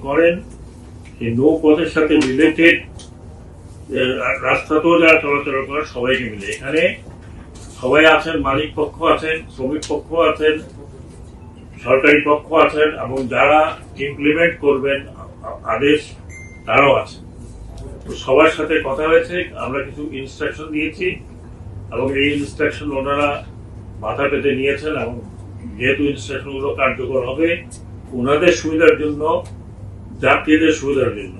করেন এই নৌপথের সাথে রিলেটেড রাস্তাতেও যারা চলাচল করে সবাইকে মিলে এখানে সবাই আছেন, মালিক পক্ষ আছেন, শ্রমিক পক্ষ আছেন, সরকারি পক্ষ আছেন এবং যারা ইমপ্লিমেন্ট করবেন আদেশ তারাও আছেন। তো সবার সাথে কথা হয়েছে, আমরা কিছু ইনস্ট্রাকশন দিয়েছি এবং এই ইনস্ট্রাকশন ওনারা মাথা পেতে নিয়েছেন এবং যেহেতু ইনস্ট্রাকশন গুলো কার্যকর হবে ওনাদের সুবিধার জন্য, যাত্রীদের সুবিধার জন্য।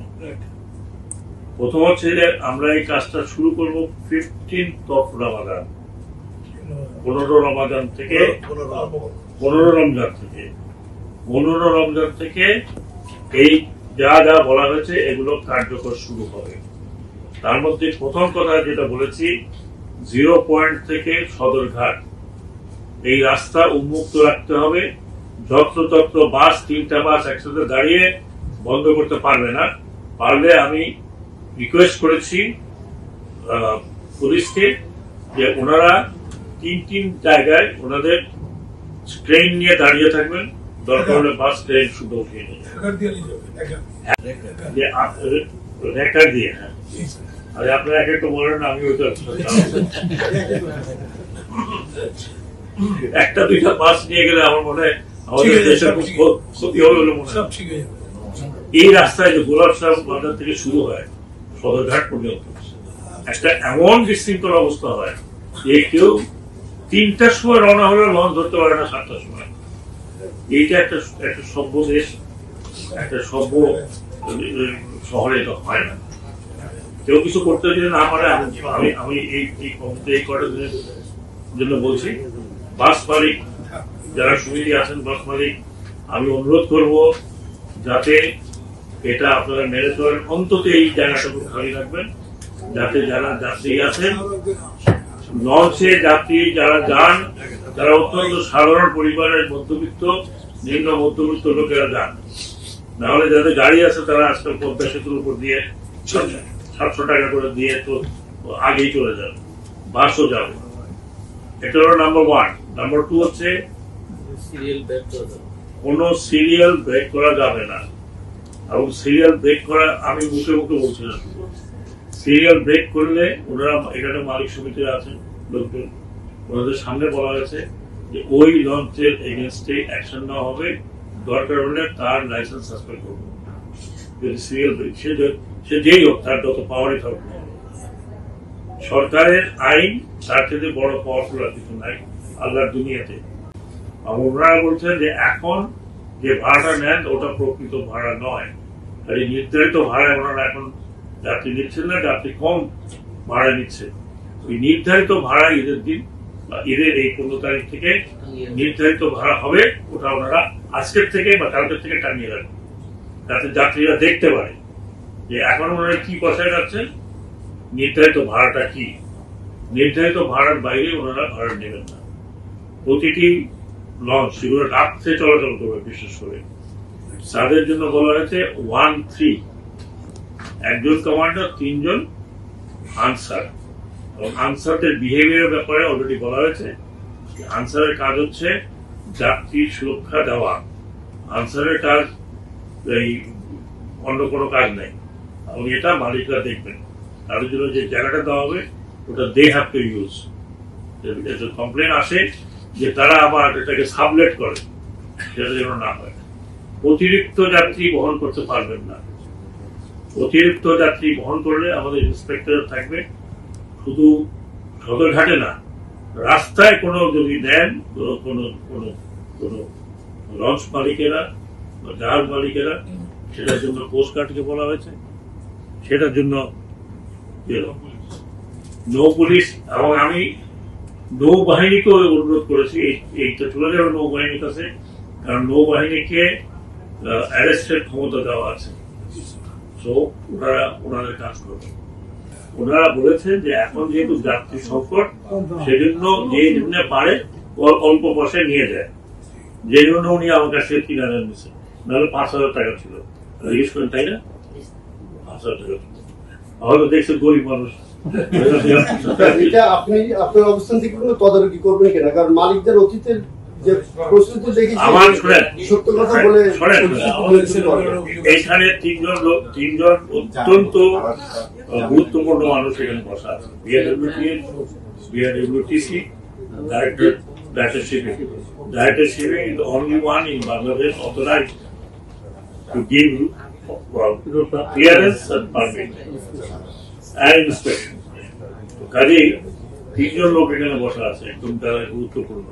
প্রথম হচ্ছে যে আমরা এই কাজটা শুরু করবো 15th of Ramadan, 15 রমাদান থেকে 15 রমজান থেকে এই যা যা বলা হয়েছে এগুলো কার্যকর শুরু হবে। তার মধ্যে প্রথম কথা যেটা বলেছি, 0 পয়েন্ট থেকে সদরঘাট এই রাস্তা উন্মুক্ত রাখতে হবে। যত্র বাস, 3টা বাস একসাথে দাঁড়িয়ে বন্ধ করতে পারবে না। পারলে আমি রিকোয়েস্ট করেছি পুলিশকে যে ওনারা 3 জায়গায় ওনাদের ট্রেন নিয়ে দাঁড়িয়ে থাকবেন, দরকার হলে বাস ট্রেন শুধু উঠিয়ে নিয়ে রেকার দিয়ে। হ্যাঁ, আর আপনারা এক একটা বলেন, আমি ওইটা একটা দুইটা বাস নিয়ে গেলে আমার মনে হয় আমাদের দেশের খুব ক্ষতি হবে বলে মনে হয়। এই রাস্তায় যে গোলাপশাহ বাজার থেকে শুরু হয় সদরঘাট পর্যন্ত একটা এমন বিশৃঙ্খল অবস্থা হয় যে কেউ 3টার সময় রওনা হলে লঞ্চ ধরতে পারে না 7টার সময়। এইটা একটা সভ্য দেশ, একটা সভ্য শহরে এটা হয় না। কেউ কিছু করতে যদি না পারে, আমি এই কটার জন্য বলছি, বাস মালিক যারা সুবিধা আছেন, বাস মালিক আমি অনুরোধ করব যাতে এটা আপনারা মেনে চলেন, অন্তত এই জায়গাটুকু খালি রাখবেন, যাতে যারা যাত্রী আছেন লঞ্চে যাত্রী যারা যান, যারা অত্যন্ত সাধারণ পরিবারের মধ্যবিত্ত, নিম্ন মধ্যবিত্ত লোকেরা যান। নাহলে যাদের গাড়ি আছে তারা আজকাল পদ্মা সেতুর উপর দিয়ে 700 টাকা করে দিয়ে তো আগেই চলে যাবে, বাসও যাবে। এটা হলো নাম্বার 1। নাম্বার 2 হচ্ছে কোন সিরিয়াল ব্রেক করা যাবে না। এবং সিরিয়াল ব্রেক করা আমি মুখে বলছি না, সিরিয়াল ব্রেক করলে ওনারা এখানে মালিক সমিতিরা আছেন লোকজন, ওনাদের সামনে বলা হয়েছে যে ওই লঞ্চের এগেনস্টে অ্যাকশন নেওয়া হবে, দরকার হলে তার লাইসেন্স সাসপেন্ড করবে। যদি সিরিয়াল ব্রেক সে যেই হোক, তার যত পাওয়ারই থাকুক, সরকারের আইন তার থেকে বড় পাওয়ারফুল আর কিছু নাই আল্লাহর দুনিয়াতে। ওনারা বলছেন যে এখন যে ভাড়াটা নেন ওটা প্রকৃত ভাড়া নয়, আর এই নির্ধারিত ভাড়ায় ওনারা এখন যাত্রী নিচ্ছেন না, যাত্রী কম ভাড়া নিচ্ছে। ওই নির্ধারিত ভাড়া ঈদের দিন বা ঈদের এই 15 তারিখ থেকে নির্ধারিত ভাড়া হবে, ওটা ওনারা আজকের থেকে বা কালকের থেকে টানিয়ে রাখবেন, যাতে যাত্রীরা দেখতে পারে যে এখন ওনারা কি পয়সায় যাচ্ছেন, নির্ধারিত ভাড়াটা কি। নির্ধারিত ভাড়ার বাইরে ওনারা ভাড়া নেবেন না। প্রতিটি লঞ্চ সেগুলো রাত্রে চলাচল করবে, বিশেষ করে তাদের জন্য বলা হয়েছে 1-3, একজন কমান্ডার, 3 জন আনসার। এবং আনসারদের বিহেভিয়ার ব্যাপারে অলরেডি বলা হয়েছে। আনসারের কাজ হচ্ছে যাত্রীর সুরক্ষা দেওয়া, আনসারের কাজ এই অন্য কোনো কাজ নেই। এবং এটা মালিকরা দেখবেন, তাদের জন্য যে জায়গাটা দেওয়া হবে ওটা they have to use. Complain আসে যে তারা আবার এটাকে সাবলেট করে, সেটা যেন না হয়। অতিরিক্ত যাত্রী বহন করতে পারবেন না। অতিরিক্ত যাত্রী বহন করলে আমাদের ইন্সপেক্টর থাকবে, শুধু সদরঘাটে না, রাস্তায় কোনো যদি দেন কোনো লঞ্চ মালিকেরা বা জাহাজ মালিকেরা, সেটার জন্য কোস্টগার্ডকে বলা হয়েছে, সেটার জন্য নৌ পুলিশ। এবং আমি নৌবাহিনীকেও অনুরোধ করেছি এইটা চলে যাবে নৌবাহিনীর কাছে, কারণ নৌবাহিনীকে অ্যারেস্টের ক্ষমতা দেওয়া আছে। তো ওনাদের কাজ করবে। ওনারা বলেছেন যে এখন যেহেতু যাত্রী সংকট, সেজন্য যে জন্য পারে অল্প পয়সায় নিয়ে যায়, যে জন্য উনি আমার কাছে 3000 নিচ্ছে, নাহলে 5000 টাকা ছিল জিজ্ঞেস করেন, তাই না? 5000 টাকা হয়তো দেখছে গরিব মানুষ। এটা আপনি আপনার অবস্থান থেকে কোনো তদারকি করবেন কিনা? কারণ মালিকদের অতীতের যে প্রস্তুতি দেখি আমার শোনেন সত্য কথা বলে এইখানে তিনজন অত্যন্ত গুরুত্বপূর্ণ মানুষ এখানে বসা আছে। BRWTC Director Shipping is the only one in Bangladesh authorized to give clearance and permit and inspection. কাজেই তিনজন লোক এখানে বসা আছে, একদম তারা গুরুত্বপূর্ণ।